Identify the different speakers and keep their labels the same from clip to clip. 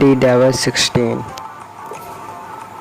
Speaker 1: D-16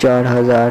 Speaker 1: 4,000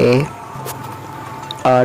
Speaker 1: AR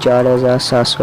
Speaker 1: 4,700